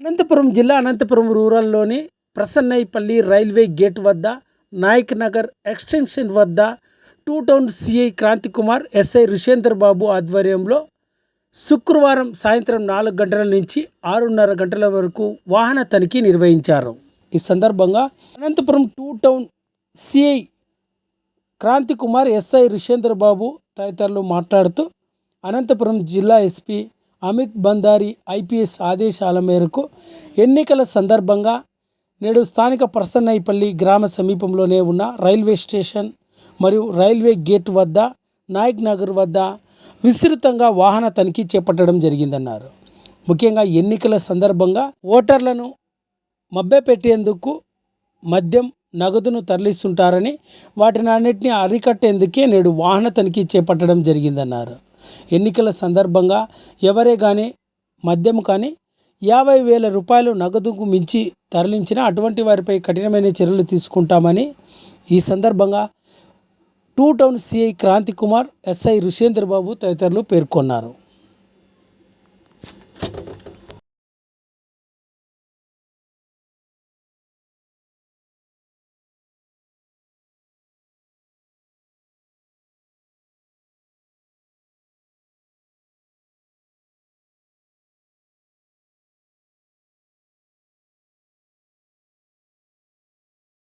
అనంతపురం జిల్లా అనంతపురం రూరల్లోని Prasannaipalli railway gate వద్ద నాయక్ నగర్ ఎక్స్టెన్షన్ వద్ద two town CI Kranthikumar, SI Rushender Babu ఆధ్వర్యంలో శుక్రవారం సాయంత్రం 4 గంటల నుంచి 6:30 గంటల వరకు వాహన తనిఖీ నిర్వహించారు. ఈ సందర్భంగా Anantapuram two town CI Kranthikumar, SI Rushender Babu తదితరులు మాట్లాడుతూ అనంతపురం జిల్లా ఎస్పీ అమిత్ బందారి ఐపీఎస్ ఆదేశాల మేరకు ఎన్నికల సందర్భంగా నేడు స్థానిక ప్రసన్నైపల్లి గ్రామ సమీపంలోనే ఉన్న రైల్వే స్టేషన్ మరియు రైల్వే గేట్ వద్ద నాయక్ నగర్ వద్ద విస్తృతంగా వాహన తనిఖీ చేపట్టడం జరిగిందన్నారు. ముఖ్యంగా ఎన్నికల సందర్భంగా ఓటర్లను మభ్యపెట్టేందుకు మద్యం, నగదును తరలిస్తుంటారని వాటిని అన్నింటినీ అరికట్టేందుకే నేడు వాహన తనిఖీ చేపట్టడం జరిగిందన్నారు. ఎన్నికల సందర్భంగా ఎవరే కానీ మద్యం కానీ 50,000 రూపాయలు నగదుకు మించి తరలించినా అటువంటి వారిపై కఠినమైన చర్యలు తీసుకుంటామని ఈ సందర్భంగా two town CI Kranthikumar, SI Rushender Babu తదితరులు పేర్కొన్నారు.